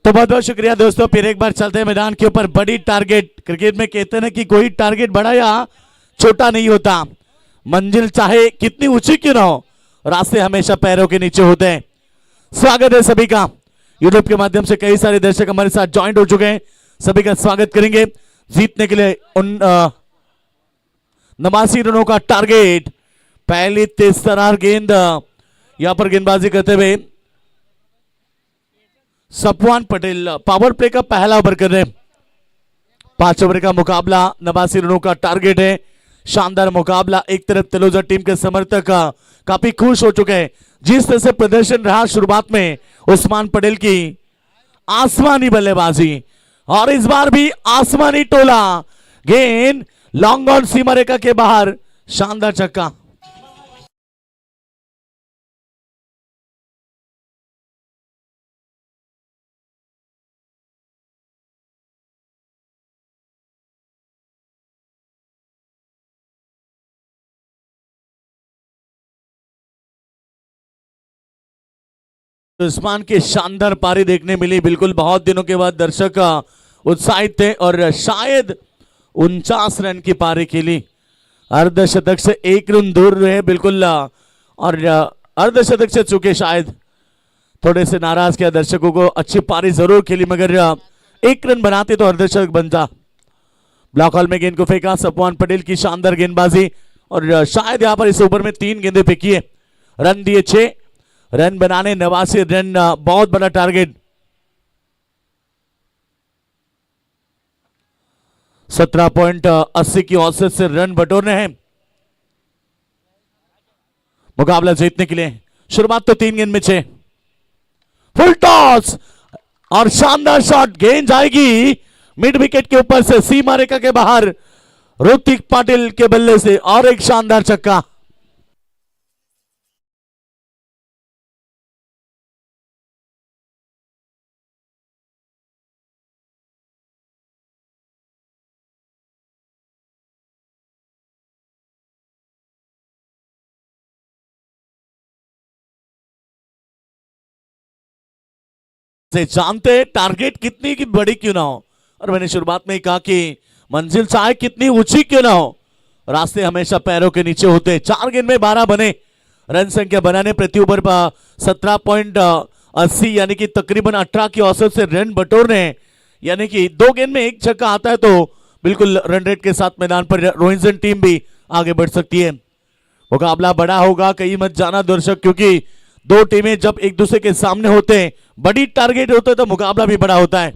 तो बहुत बहुत शुक्रिया दोस्तों। फिर एक बार चलते हैं मैदान के ऊपर। बड़ी टारगेट, क्रिकेट में कहते हैं ना कि कोई टारगेट बड़ा या छोटा नहीं होता, मंजिल चाहे कितनी ऊंची क्यों ना हो, रास्ते हमेशा पैरों के नीचे होते हैं। स्वागत है सभी का। यूट्यूब के माध्यम से कई सारे दर्शक हमारे साथ ज्वाइंट हो चुके हैं, सभी का स्वागत करेंगे। जीतने के लिए उन 89 रनों का टारगेट। पहली तेज तरार गेंद यहां पर गेंदबाजी करते हुए सपवान पटेल पावर प्ले का पहला ओवर कर रहे हैं। 5 ओवर का मुकाबला, 89 रनों का टारगेट है। शानदार मुकाबला। एक तरफ तलोजा टीम के समर्थक काफी खुश हो चुके हैं जिस तरह से प्रदर्शन रहा शुरुआत में उस्मान पटेल की आसमानी बल्लेबाजी, और इस बार भी आसमानी टोला। गेंद लॉन्ग ऑन सीमा रेखा के बाहर, शानदार छक्का। उस्मान के शानदार पारी देखने मिली। बिल्कुल बहुत दिनों के बाद दर्शक उत्साहित थे और शायद 49 रन की पारी खेली। अर्धशतक से 1 रन दूर रहे बिल्कुल, और अर्धशतक से चूके शायद थोड़े से नाराज किया दर्शकों को। अच्छी पारी जरूर खेली मगर 1 रन बनाते तो अर्धशतक बनता। ब्लॉक हॉल में गेंद को फेंका सपवान पटेल की शानदार गेंदबाजी, और शायद यहां पर इस ओवर में 3 गेंदें फेंकी है। रन दिए 6 रन बनाने 89 रन, बहुत बड़ा टारगेट। 17.80 की औसत से रन बटोरने हैं मुकाबला जीतने के लिए। शुरुआत तो 3 गेंद में 6। फुल टॉस और शानदार शॉट, गेंद जाएगी मिड विकेट के ऊपर से सीमा रेखा के बाहर ऋतिक पाटिल के बल्ले से, और एक शानदार छक्का। से जानते टारगेट कितनी की बड़ी क्यों ना हो, और मैंने शुरुआत में ही कहा कि मंजिल चाहे कितनी ऊंची क्यों ना हो, रास्ते हमेशा पैरों के नीचे होते। 4 गेंद में 12 बने। रन संख्या बनाने प्रति ओवर 17.80 यानी कि तकरीबन 18 की औसत से रन बटोरने, यानी कि 2 गेंद में 1 छक्का आता है तो बिल्कुल रन रेट के साथ मैदान पर रोहिंटन टीम भी आगे बढ़ सकती है। मुकाबला बड़ा होगा, कहीं मत जाना दर्शक, क्योंकि 2 टीमें जब एक दूसरे के सामने होते हैं, बड़ी टारगेट होते हैं, तो मुकाबला भी बड़ा होता है।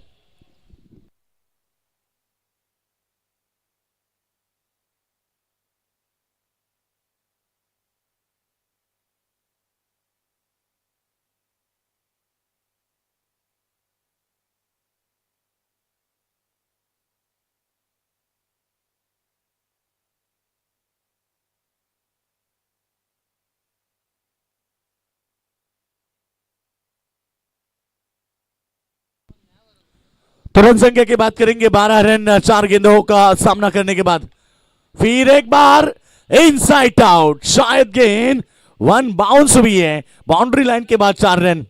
तो रन संख्या की बात करेंगे, 12 रन 4 गेंदों का सामना करने के बाद। फिर एक बार इनसाइड आउट, शायद गेंद 1 बाउंस हुई है बाउंड्री लाइन के बाद। 4 रन।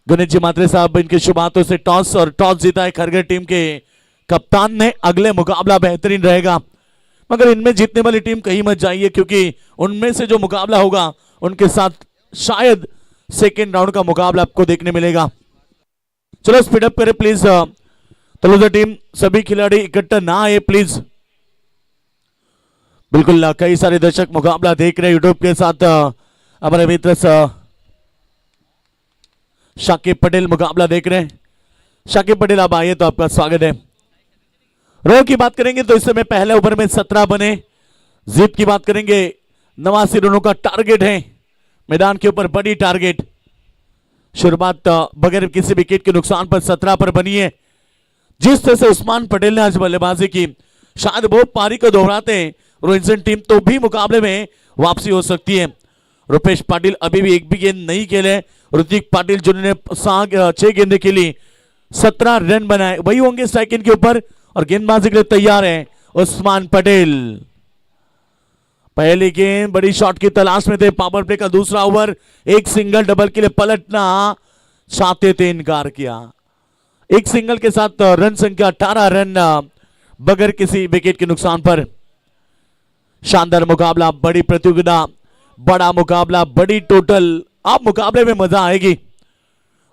गणेश जी मात्रे साहब, इनके शुभ हाथों से टॉस, और टॉस जीता है खरगढ़ टीम के कप्तान ने। अगले मुकाबला बेहतरीन रहेगा, मगर इनमें जीतने वाली टीम कहीं मत जाइए, क्योंकि उनमें से जो मुकाबला होगा उनके साथ शायद सेकेंड राउंड का मुकाबला आपको देखने मिलेगा। चलो स्पीड अप करें प्लीज। तलुजा टीम सभी खिलाड़ी इकट्ठा ना आए प्लीज। बिल्कुल कई सारे दर्शक मुकाबला देख रहे हैं यूट्यूब के साथ। हमारे मित्र शाकिब पटेल मुकाबला देख रहे हैं। शाकिब पटेल आप आइए तो आपका स्वागत है। रो की बात करेंगे तो इस समय पहले ओवर में 17 बने। जीत की बात करेंगे 89 रनों का टारगेट है मैदान के ऊपर, बड़ी टारगेट। शुरुआत बगैर किसी विकेट के नुकसान पर 17 पर बनी है। जिस तरह से उस्मान पटेल ने आज बल्लेबाजी की, शायद वो पारी को दोहराते रोहित टीम तो भी मुकाबले में वापसी हो सकती है। रुपेश पाटिल अभी भी एक भी गेंद नहीं खेले। ऋतिक पाटिल जिन्होंने 6 गेंदें खेली, 17 रन बनाए, वही होंगे स्ट्राइक के ऊपर और गेंदबाजी के लिए तैयार है उस्मान पटेल। पहली गेंद बड़ी शॉट की तलाश में थे। पावर प्ले का दूसरा ओवर, एक सिंगल डबल के लिए पलटना चाहते थे, इनकार किया। एक सिंगल के साथ रन संख्या 18 रन बगैर किसी विकेट के नुकसान पर। शानदार मुकाबला, बड़ी प्रतियोगिता, बड़ा मुकाबला, बड़ी टोटल। अब मुकाबले में मजा आएगी।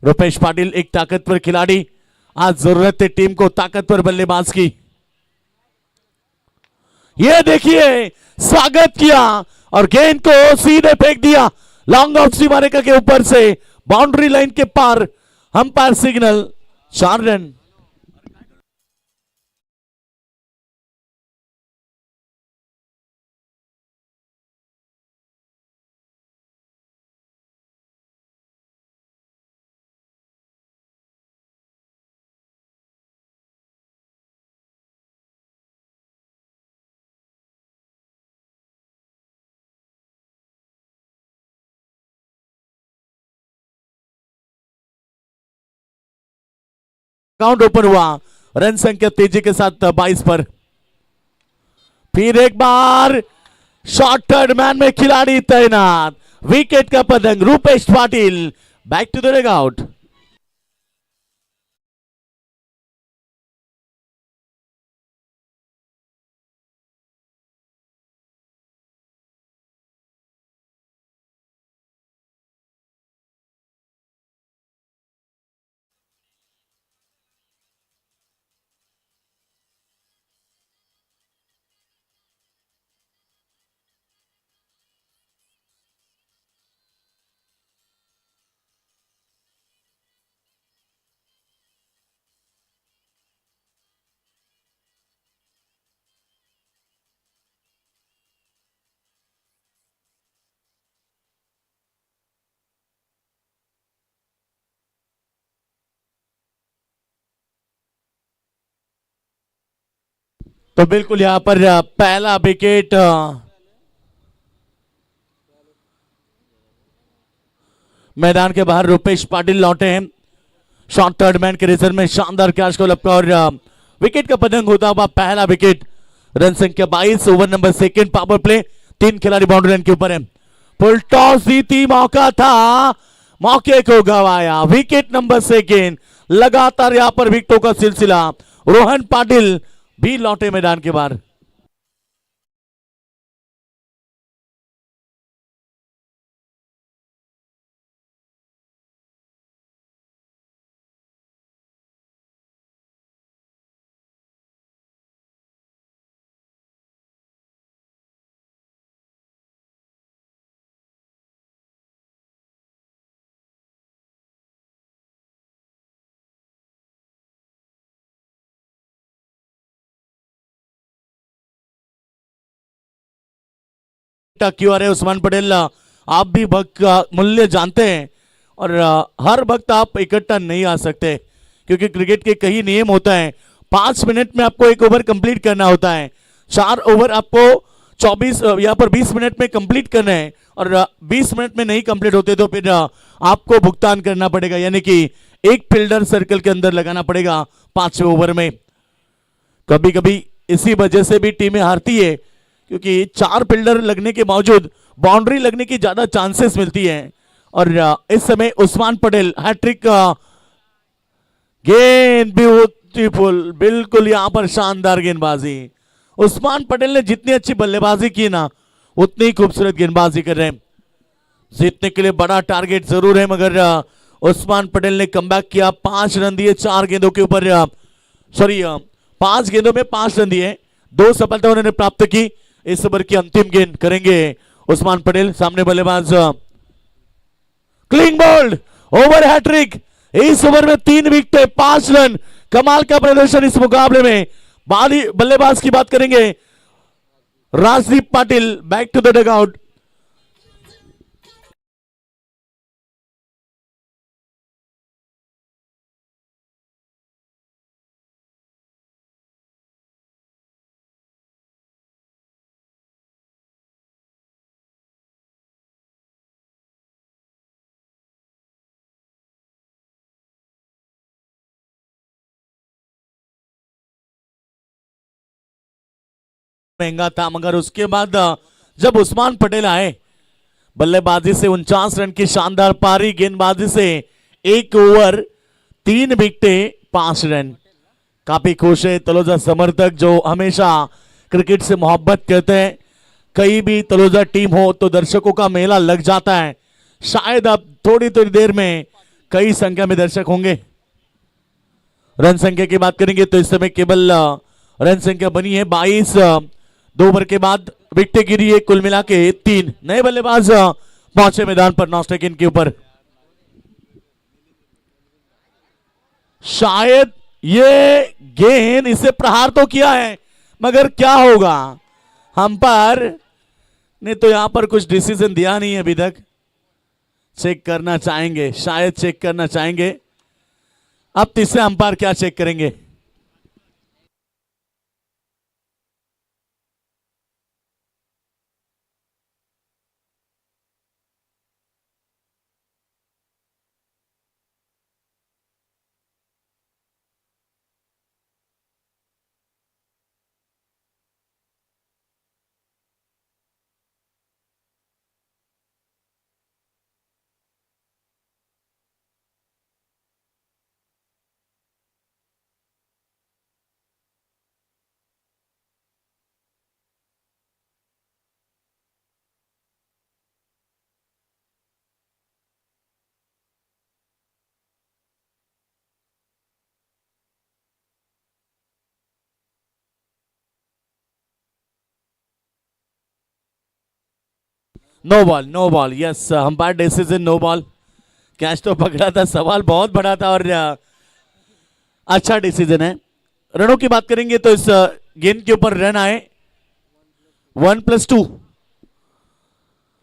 रुपेश पाटिल एक ताकतवर खिलाड़ी, आज जरूरत है टीम को ताकतवर बल्लेबाज की। ये देखिए स्वागत किया और गेंद को सीधे फेंक दिया लॉन्ग ऑफ सीमा रेखा के ऊपर से, बाउंड्री लाइन के पार। Umpire signal, 4 run. Count open हुआ, रन संख्या तेजी के साथ 22 पर। फिर एक बार शॉर्ट थर्ड मैन में खिलाड़ी तैनात, विकेट का पतंग Rupesh Patil. Back to the dugout. तो बिल्कुल यहां पर पहला विकेट मैदान के बाहर रुपेश पाटिल लौटे हैं। शॉर्ट थर्ड मैन के रिजर्व में शानदार कैच को लपका और विकेट का पतंग होता हुआ पहला विकेट। रन संख्या 22, over number second, power play, 3 खिलाड़ी बाउंड्री लाइन के ऊपर है। फुल टॉस जीती, मौका था, मौके को गवाया। विकेट नंबर सेकंड, लगातार यहां पर विकेटों का सिलसिला। रोहन पाटिल भी लौटे मैदान के बाहर। क्यों आ रहे उस्मान पटेल, आप भी वक्त का मूल्य जानते हैं और हर वक्त आप इकट्ठा नहीं आ सकते क्योंकि क्रिकेट के कई नियम होता है। 5 मिनट में आपको एक ओवर कंप्लीट करना होता है, 4 ओवर आपको 24 यहाँ पर 20 मिनट में कंप्लीट करना है और 20 मिनट में नहीं कंप्लीट होते तो फिर आपको भुगतान करना पड़ेगा, यानी कि एक फील्डर सर्कल के अंदर लगाना पड़ेगा 5वें ओवर में। कभी कभी इसी वजह से भी टीमें हारती है क्योंकि 4 फील्डर लगने के बावजूद बाउंड्री लगने की ज्यादा चांसेस मिलती है। और इस समय उस्मान पटेल हैट्रिक, गेंद ब्यूटीफुल, बिल्कुल यहां पर शानदार गेंदबाजी। उस्मान पटेल ने जितनी अच्छी बल्लेबाजी की ना उतनी खूबसूरत गेंदबाजी कर रहे हैं। जीतने के लिए बड़ा टारगेट जरूर है, मगर उस्मान पटेल ने कमबैक किया। 5 रन दिए 4 गेंदों के ऊपर, सॉरी 5 गेंदों में 5 रन दिए, 2 सफलता उन्होंने प्राप्त की। इस ओवर की अंतिम गेंद करेंगे उस्मान पटेल। सामने बल्लेबाज क्लीन बोल्ड, ओवर हैट्रिक। इस ओवर में 3 विकेट 5 रन, कमाल का प्रदर्शन इस मुकाबले में। बाली बल्लेबाज की बात करेंगे Rajdeep Patil. Back to the dugout. महंगा था, मगर उसके बाद जब उस्मान पटेल आए, बल्लेबाजी से 49 रन की शानदार पारी, गेंदबाजी से 1 ओवर 3 विकेट 5 रन। काफी खुश है तलोजा समर्थक जो हमेशा क्रिकेट से मोहब्बत करते हैं। कहीं भी तलोजा टीम हो तो दर्शकों का मेला लग जाता है। शायद अब थोड़ी थोड़ी देर में कई संख्या में दर्शक होंगे। रन संख्या की बात करेंगे तो इस समय केवल रन संख्या बनी है 22। 2 ओवर के बाद विकेट गिरी है, कुल मिला के 3। नए बल्लेबाज पहुंचे मैदान पर नॉस्टेकिन के ऊपर। शायद ये गेंद इसे प्रहार तो किया है, मगर क्या होगा, अंपायर ने तो यहां पर कुछ डिसीजन दिया नहीं है अभी तक। चेक करना चाहेंगे, शायद चेक करना चाहेंगे। अब तीसरे अंपायर क्या चेक करेंगे। No ball, no ball, yes umpire decision no ball. Catch तो पकड़ा था, सवाल बहुत बड़ा था और अच्छा डिसीजन है। रनों की बात करेंगे तो इस गेंद के ऊपर रन आए 1+2।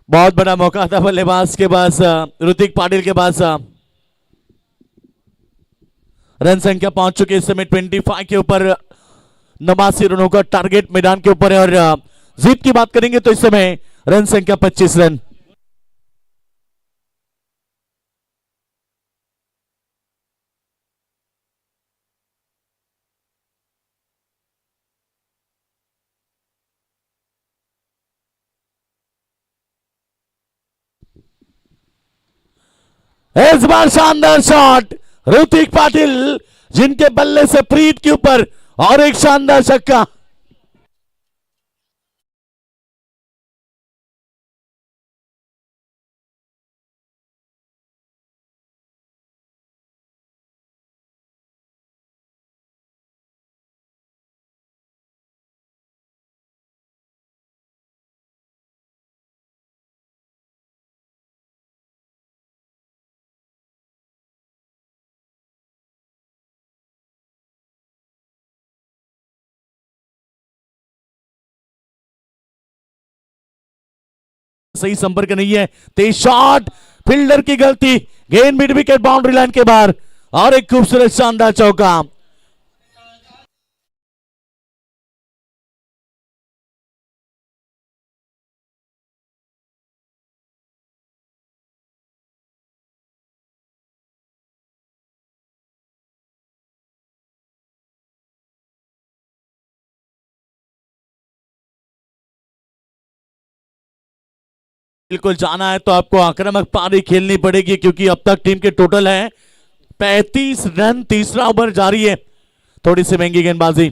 बहुत बड़ा मौका था बल्लेबाज के पास, ऋतिक पाटिल के पास। रन संख्या पहुंच चुके इस समय 25 के ऊपर। 89 रनों का टारगेट मैदान के ऊपर है। और जीत की बात करेंगे तो इस समय रन संख्या 25 रन। इस बार शानदार शॉट ऋतिक पाटिल, जिनके बल्ले से प्रीत के ऊपर और एक शानदार छक्का। सही संपर्क नहीं है, तेज शॉट, फील्डर की गलती, गेंद मिड विकेट बाउंड्री लाइन के बाहर और एक खूबसूरत शानदार चौका। बिल्कुल जाना है तो आपको आक्रामक पारी खेलनी पड़ेगी, क्योंकि अब तक टीम के टोटल है 35 रन। तीसरा ओवर जारी है, थोड़ी सी महंगी गेंदबाजी।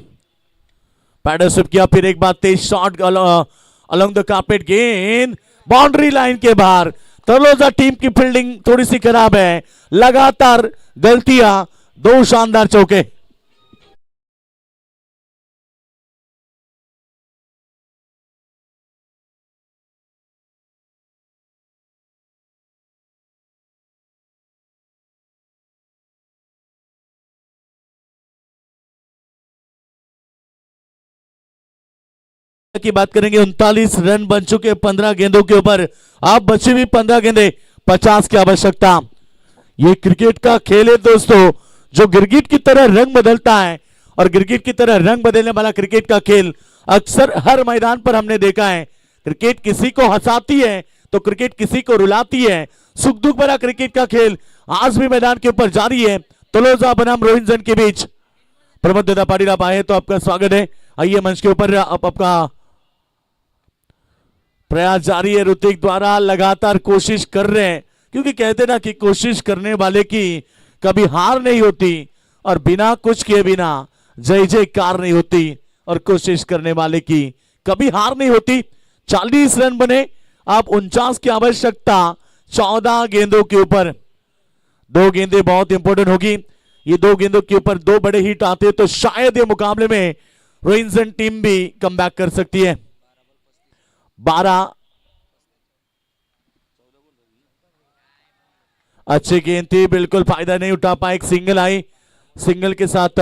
पैडल स्विप किया, फिर एक बार तेज शॉट अलोंग द कारपेट, गेंद बाउंड्री लाइन के बाहर। तलोजा टीम की फील्डिंग थोड़ी सी खराब है, लगातार गलतियां, दो शानदार चौके। की बात करेंगे, 39 रन बन चुके 15 गेंदों के ऊपर। आप बची हुई 15 गेंदे, 50 की आवश्यकता। ये क्रिकेट का खेल है दोस्तों, जो गिरगिट की तरह रंग बदलता है, और गिरगिट की तरह रंग बदलने वाला क्रिकेट का खेल अक्सर हर मैदान पर हमने देखा है। क्रिकेट किसी को हंसाती है तो क्रिकेट किसी को रुलाती है। सुख दुख भरा क्रिकेट का खेल आज भी मैदान के ऊपर जारी है। तलोजा बनाम रोहिंटन के बीच। प्रमोद दादा पाटिल आप आए तो आपका स्वागत है। आइए मंच के ऊपर, आप आपका प्रयास जारी है। ऋतिक द्वारा लगातार कोशिश कर रहे हैं, क्योंकि कहते ना कि कोशिश करने वाले की कभी हार नहीं होती, और बिना कुछ किए बिना जय जयकार नहीं होती, और कोशिश करने वाले की कभी हार नहीं होती। 40 रन बने, आप 49 की आवश्यकता 14 गेंदों के ऊपर। दो गेंदें बहुत इंपॉर्टेंट होगी। ये दो गेंदों के ऊपर दो बड़े हिट आते तो शायद ये मुकाबले में रोहिंटन टीम भी कमबैक कर सकती है। 12 अच्छी गेंद थी, बिल्कुल फायदा नहीं उठा पाए। एक सिंगल आई, सिंगल के साथ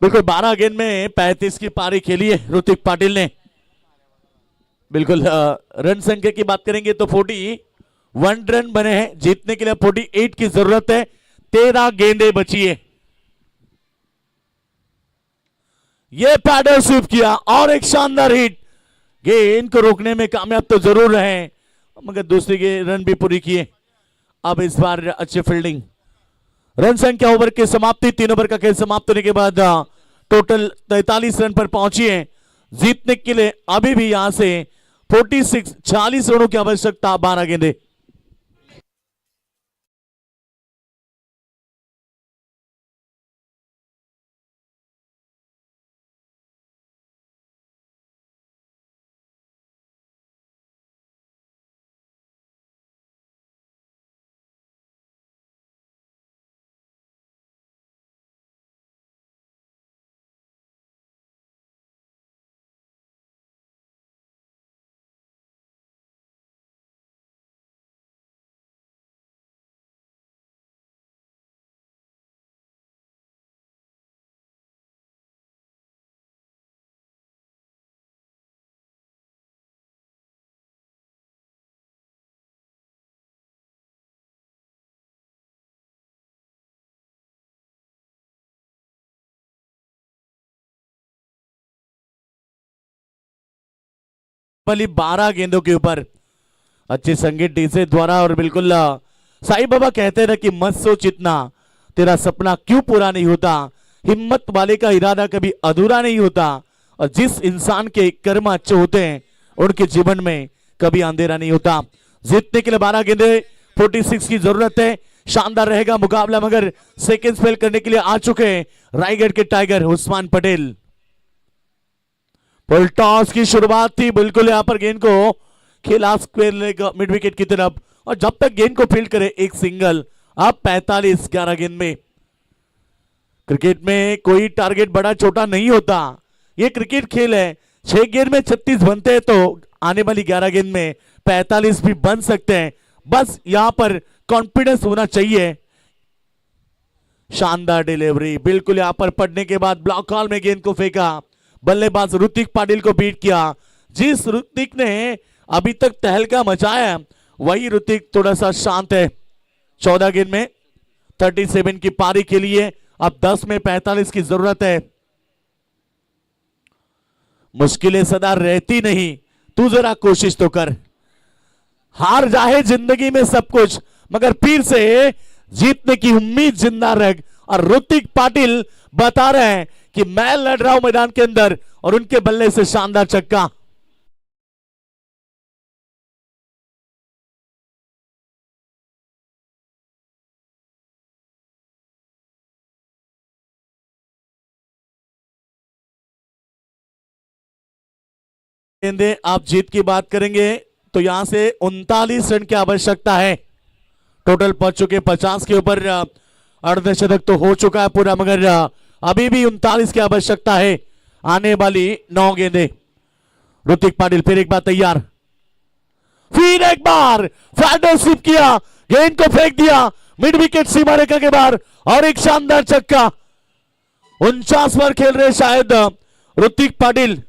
बिल्कुल 12 गेंद में 35 की पारी खेली है ऋतिक पाटिल ने। बिल्कुल रन संख्या की बात करेंगे तो 41 रन बने हैं, जीतने के लिए 48 की जरूरत है। 13 गेंदें बची है। ये पैडल स्वीप किया और एक शानदार हिट। गेंद को रोकने में कामयाब तो जरूर रहे, मगर दूसरी के रन भी पूरी किए। अब इस बार अच्छी फील्डिंग। रन संख्या ओवर की समाप्ति, 3 ओवर का खेल समाप्त होने के बाद टोटल 43 रन पर पहुंची है। जीतने के लिए अभी भी यहां से 40 रनों की आवश्यकता। 12 गेंदे। वाली 12 गेंदों के ऊपर अच्छे संगीत डीजे द्वारा, और बिल्कुल साईं बाबा कहते हैं कि मत सोच इतना, तेरा सपना क्यों पूरा नहीं होता। हिम्मत वाले का इरादा कभी अधूरा नहीं होता, और जिस इंसान के कर्म अच्छे होते हैं उनके जीवन में कभी अंधेरा नहीं होता। जीतने के लिए 12 गेंदे, 46 की जरूरत है। शानदार रहेगा मुकाबला, मगर सेकंड स्पेल करने के लिए आ चुके हैं रायगढ़ के tiger Usman Patel. Full toss की शुरुआत थी, बिल्कुल यहां पर गेंद को खेला स्क्वायर मिड विकेट की तरफ, और जब तक गेंद को फील्ड करे एक सिंगल। अब 45 11 गेंद में। क्रिकेट में कोई टारगेट बड़ा छोटा नहीं होता, ये क्रिकेट खेल है। 6 गेंद में 36 बनते हैं तो आने वाली 11 गेंद में 45 भी बन सकते हैं। बस यहां पर कॉन्फिडेंस होना चाहिए। शानदार डिलीवरी, बिल्कुल यहां पर पड़ने के बाद ब्लॉक हॉल में गेंद को फेंका। बल्लेबाज ऋतिक पाटिल को बीट किया। जिस ऋतिक ने अभी तक तहलका मचाया, वही ऋतिक थोड़ा सा शांत है। 14 गेंद में 37 की पारी के लिए अब 10 में 45 की जरूरत है। मुश्किलें सदा रहती नहीं, तू जरा कोशिश तो कर। हार जाए जिंदगी में सब कुछ, मगर फिर से जीतने की उम्मीद जिंदा रख। और ऋतिक पाटिल बता रहे हैं कि मैं लड़ रहा हूं मैदान के अंदर, और उनके बल्ले से शानदार छक्का। गेंदे आप जीत की बात करेंगे तो यहां से 39 रन की आवश्यकता है। टोटल पहुंच चुके 50 के ऊपर। अर्धशतक तो हो चुका है पूरा, मगर अभी भी 39 की आवश्यकता है। आने वाली 9 गेंदे। ऋतिक पाटिल फिर एक बार तैयार, फिर एक बार फ्लैट स्वीप किया, गेंद को फेंक दिया मिड विकेट सीमा रेखा के बाहर और एक शानदार छक्का। 49 पर खेल रहे शायद Hrithik Patil.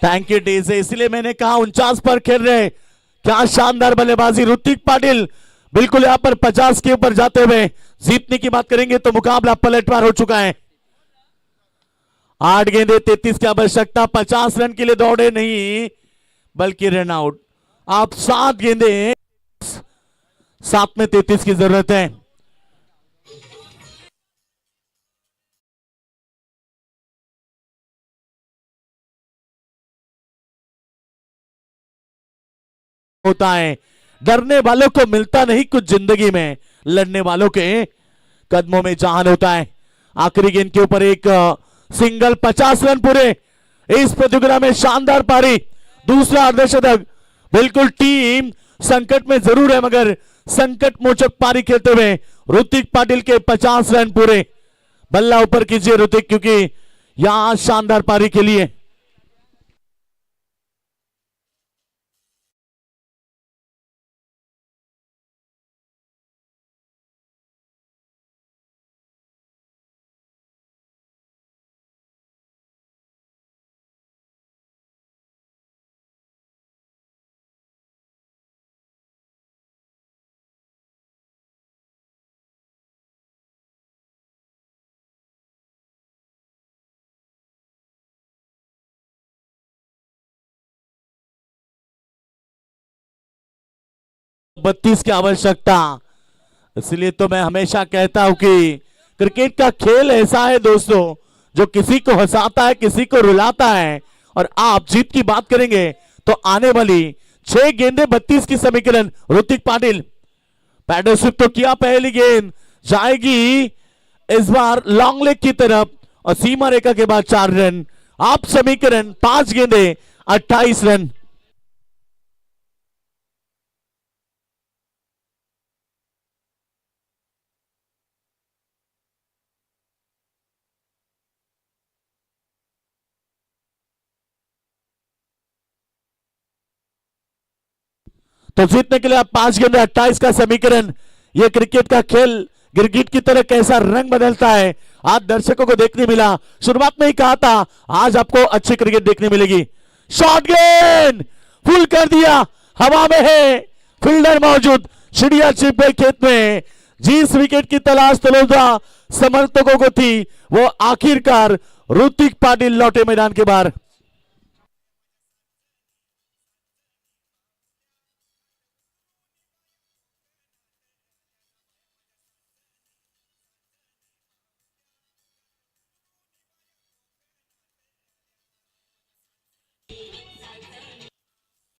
Thank you DJ, इसलिए मैंने कहा 49 पर खेल रहे। क्या शानदार बल्लेबाजी ऋतिक पाटिल, बिल्कुल यहां पर 50 के ऊपर जाते हुए। जीतने की बात करेंगे तो मुकाबला पलटवार हो चुका है। 8 गेंदे 33 की आवश्यकता। 50 रन के लिए दौड़े नहीं बल्कि रन आउट। आप 7 गेंदे 7 में 33 की जरूरत है। होता है, डरने वालों को मिलता नहीं कुछ जिंदगी में, लड़ने वालों के कदमों में जान होता है। आखिरी गेंद के ऊपर एक सिंगल, 50 रन पूरे इस प्रतियोगिता में। शानदार पारी, दूसरा अर्धशतक। बिल्कुल टीम संकट में जरूर है मगर संकट मोचक पारी खेलते हुए ऋतिक पाटिल के 50 रन पूरे। बल्ला ऊपर कीजिए ऋतिक, क्योंकि यहां शानदार पारी के लिए। बत्तीस की आवश्यकता। इसलिए तो मैं हमेशा कहता हूं कि क्रिकेट का खेल ऐसा है दोस्तों, जो किसी को हंसाता है, किसी को रुलाता है। और आप जीत की बात करेंगे तो आने वाली 6 गेंदे 32 की समीकरण। ऋतिक पाटिल पैडल स्वीप तो किया, पहली गेंद जाएगी इस बार लॉन्ग लेग की तरफ और सीमा रेखा के बाद 4 रन। आप समीकरण 5 गेंदे 28 रन। तो जीतने के लिए आप 5 गेंदे 28 का समीकरण। यह क्रिकेट का खेल गिरगिट की तरह कैसा रंग बदलता है, आज दर्शकों को देखने मिला। शुरुआत में ही कहा था आज आपको अच्छी क्रिकेट देखने मिलेगी। शॉर्ट गेंद फुल कर दिया, हवा में है, फील्डर मौजूद, चिड़िया छिप गई खेत में। जिस विकेट की तलाश तलोजा समर्थकों को थी वो आखिरकार ऋतिक पाटिल लौटे मैदान के बाहर।